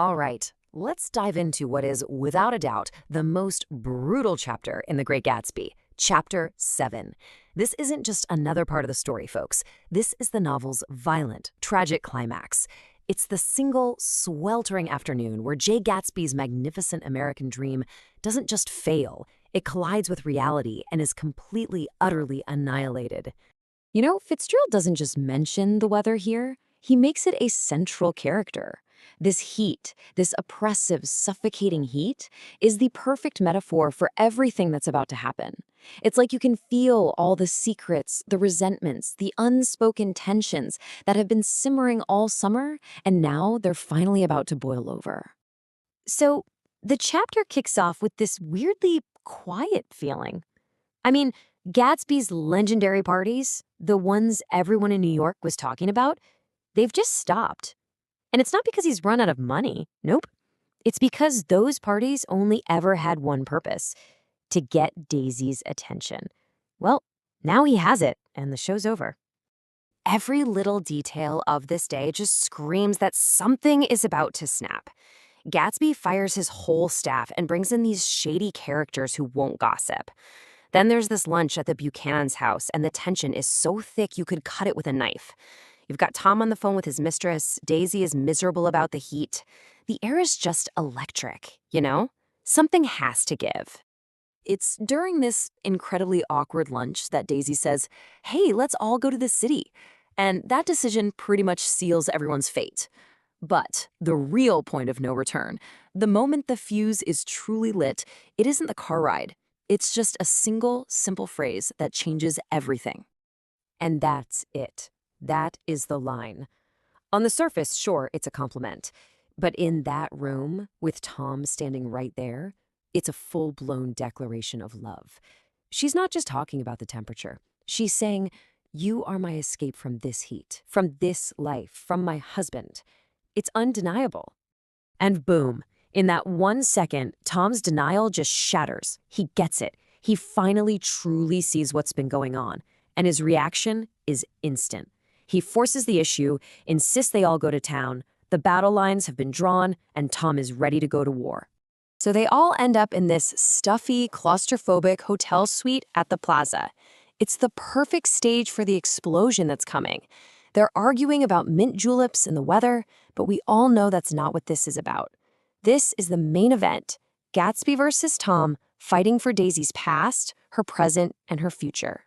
All right, let's dive into what is, without a doubt, the most brutal chapter in The Great Gatsby, Chapter 7. This isn't just another part of the story, folks. This is the novel's violent, tragic climax. It's the single, sweltering afternoon where Jay Gatsby's magnificent American dream doesn't just fail, it collides with reality and is completely, utterly annihilated. You know, Fitzgerald doesn't just mention the weather here, he makes it a central character. This heat, this oppressive, suffocating heat, is the perfect metaphor for everything that's about to happen. It's like you can feel all the secrets, the resentments, the unspoken tensions that have been simmering all summer, and now they're finally about to boil over. So, the chapter kicks off with this weirdly quiet feeling. I mean, Gatsby's legendary parties, the ones everyone in New York was talking about, they've just stopped. And it's not because he's run out of money. Nope. It's because those parties only ever had one purpose: to get Daisy's attention. Well, now he has it, and the show's over. Every little detail of this day just screams that something is about to snap. Gatsby fires his whole staff and brings in these shady characters who won't gossip. Then there's this lunch at the Buchanan's house, and the tension is so thick you could cut it with a knife. You've got Tom on the phone with his mistress. Daisy is miserable about the heat. The air is just electric, you know? Something has to give. It's during this incredibly awkward lunch that Daisy says, "Hey, let's all go to the city." And that decision pretty much seals everyone's fate. But the real point of no return, the moment the fuse is truly lit, it isn't the car ride. It's just a single, simple phrase that changes everything. And that's it. That is the line. On the surface, sure, it's a compliment. But in that room, with Tom standing right there, it's a full-blown declaration of love. She's not just talking about the temperature. She's saying, "You are my escape from this heat, from this life, from my husband." It's undeniable. And boom, in that 1 second, Tom's denial just shatters. He gets it. He finally truly sees what's been going on. And his reaction is instant. He forces the issue, insists they all go to town, the battle lines have been drawn, and Tom is ready to go to war. So they all end up in this stuffy, claustrophobic hotel suite at the plaza. It's the perfect stage for the explosion that's coming. They're arguing about mint juleps and the weather, but we all know that's not what this is about. This is the main event: Gatsby versus Tom, fighting for Daisy's past, her present, and her future.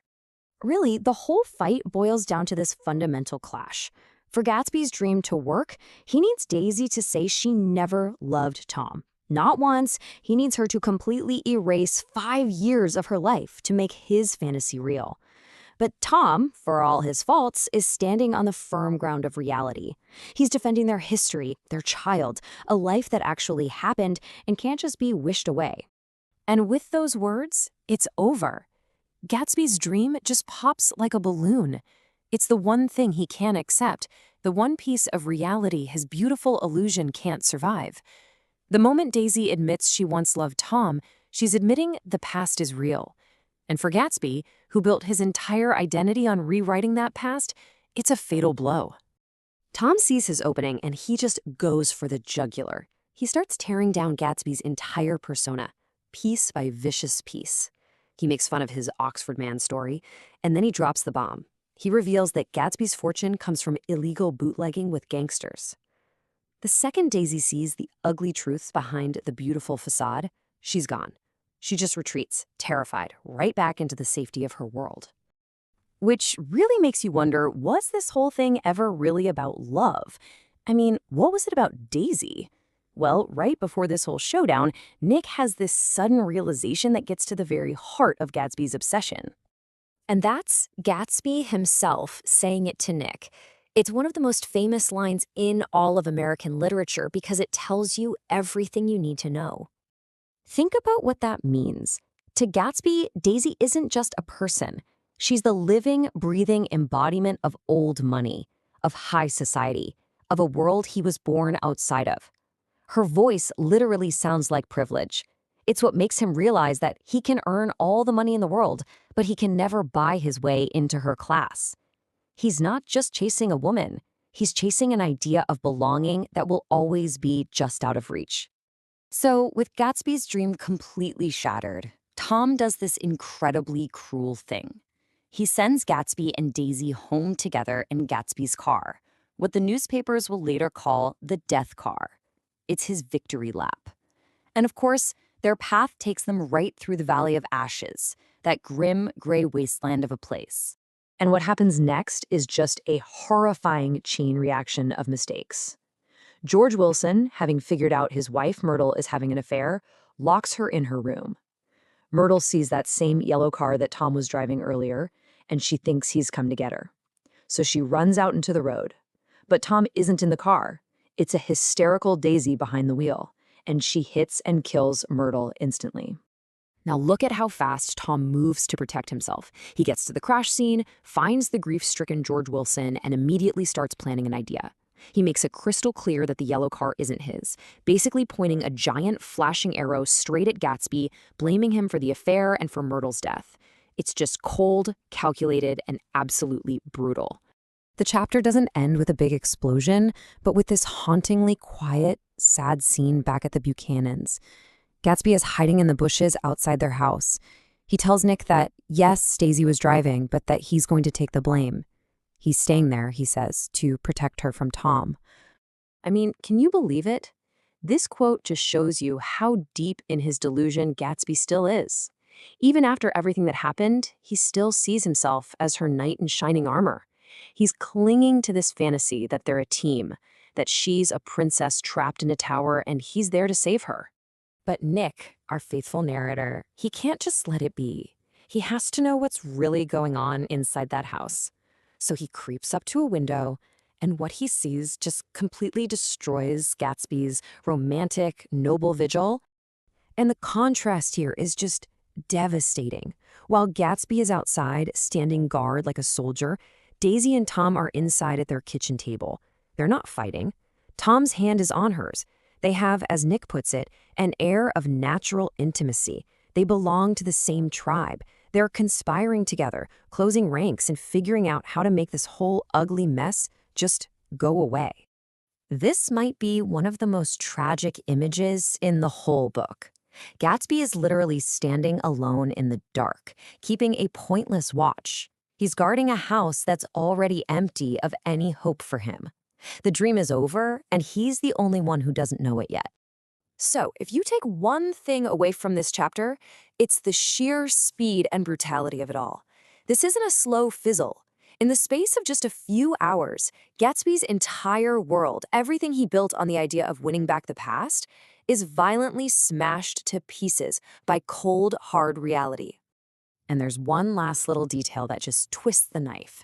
Really, the whole fight boils down to this fundamental clash. For Gatsby's dream to work, he needs Daisy to say she never loved Tom. Not once. He needs her to completely erase 5 years of her life to make his fantasy real. But Tom, for all his faults, is standing on the firm ground of reality. He's defending their history, their child, a life that actually happened and can't just be wished away. And with those words, it's over. Gatsby's dream just pops like a balloon. It's the one thing he can't accept, the one piece of reality his beautiful illusion can't survive. The moment Daisy admits she once loved Tom, she's admitting the past is real. And for Gatsby, who built his entire identity on rewriting that past, it's a fatal blow. Tom sees his opening and he just goes for the jugular. He starts tearing down Gatsby's entire persona, piece by vicious piece. He makes fun of his Oxford man story, and then he drops the bomb. He reveals that Gatsby's fortune comes from illegal bootlegging with gangsters. The second Daisy sees the ugly truths behind the beautiful facade, she's gone. She just retreats, terrified, right back into the safety of her world. Which really makes you wonder, was this whole thing ever really about love? I mean, what was it about Daisy? Well, right before this whole showdown, Nick has this sudden realization that gets to the very heart of Gatsby's obsession. And that's Gatsby himself saying it to Nick. It's one of the most famous lines in all of American literature because it tells you everything you need to know. Think about what that means. To Gatsby, Daisy isn't just a person. She's the living, breathing embodiment of old money, of high society, of a world he was born outside of. Her voice literally sounds like privilege. It's what makes him realize that he can earn all the money in the world, but he can never buy his way into her class. He's not just chasing a woman. He's chasing an idea of belonging that will always be just out of reach. So, with Gatsby's dream completely shattered, Tom does this incredibly cruel thing. He sends Gatsby and Daisy home together in Gatsby's car, what the newspapers will later call the death car. It's his victory lap. And of course, their path takes them right through the Valley of Ashes, that grim, gray wasteland of a place. And what happens next is just a horrifying chain reaction of mistakes. George Wilson, having figured out his wife Myrtle is having an affair, locks her in her room. Myrtle sees that same yellow car that Tom was driving earlier, and she thinks he's come to get her. So she runs out into the road. But Tom isn't in the car. It's a hysterical Daisy behind the wheel, and she hits and kills Myrtle instantly. Now look at how fast Tom moves to protect himself. He gets to the crash scene, finds the grief-stricken George Wilson, and immediately starts planning an idea. He makes it crystal clear that the yellow car isn't his, basically pointing a giant flashing arrow straight at Gatsby, blaming him for the affair and for Myrtle's death. It's just cold, calculated, and absolutely brutal. The chapter doesn't end with a big explosion, but with this hauntingly quiet, sad scene back at the Buchanans. Gatsby is hiding in the bushes outside their house. He tells Nick that, yes, Daisy was driving, but that he's going to take the blame. He's staying there, he says, to protect her from Tom. I mean, can you believe it? This quote just shows you how deep in his delusion Gatsby still is. Even after everything that happened, he still sees himself as her knight in shining armor. He's clinging to this fantasy that they're a team, that she's a princess trapped in a tower and he's there to save her. But Nick, our faithful narrator, he can't just let it be. He has to know what's really going on inside that house. So he creeps up to a window, and what he sees just completely destroys Gatsby's romantic, noble vigil. And the contrast here is just devastating. While Gatsby is outside, standing guard like a soldier, Daisy and Tom are inside at their kitchen table. They're not fighting. Tom's hand is on hers. They have, as Nick puts it, an air of natural intimacy. They belong to the same tribe. They're conspiring together, closing ranks, and figuring out how to make this whole ugly mess just go away. This might be one of the most tragic images in the whole book. Gatsby is literally standing alone in the dark, keeping a pointless watch. He's guarding a house that's already empty of any hope for him. The dream is over, and he's the only one who doesn't know it yet. So, if you take one thing away from this chapter, it's the sheer speed and brutality of it all. This isn't a slow fizzle. In the space of just a few hours, Gatsby's entire world, everything he built on the idea of winning back the past, is violently smashed to pieces by cold, hard reality. And there's one last little detail that just twists the knife.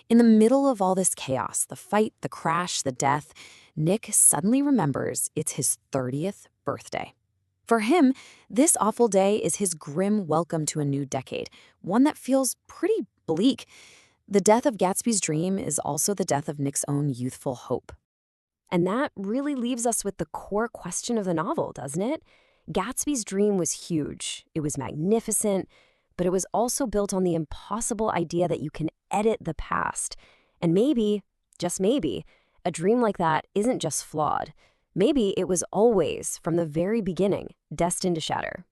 In the middle of all this chaos, the fight, the crash, the death, Nick suddenly remembers it's his 30th birthday. For him, this awful day is his grim welcome to a new decade, one that feels pretty bleak. The death of Gatsby's dream is also the death of Nick's own youthful hope. And that really leaves us with the core question of the novel, doesn't it? Gatsby's dream was huge. It was magnificent, but it was also built on the impossible idea that you can edit the past. And maybe, just maybe, a dream like that isn't just flawed. Maybe it was always, from the very beginning, destined to shatter.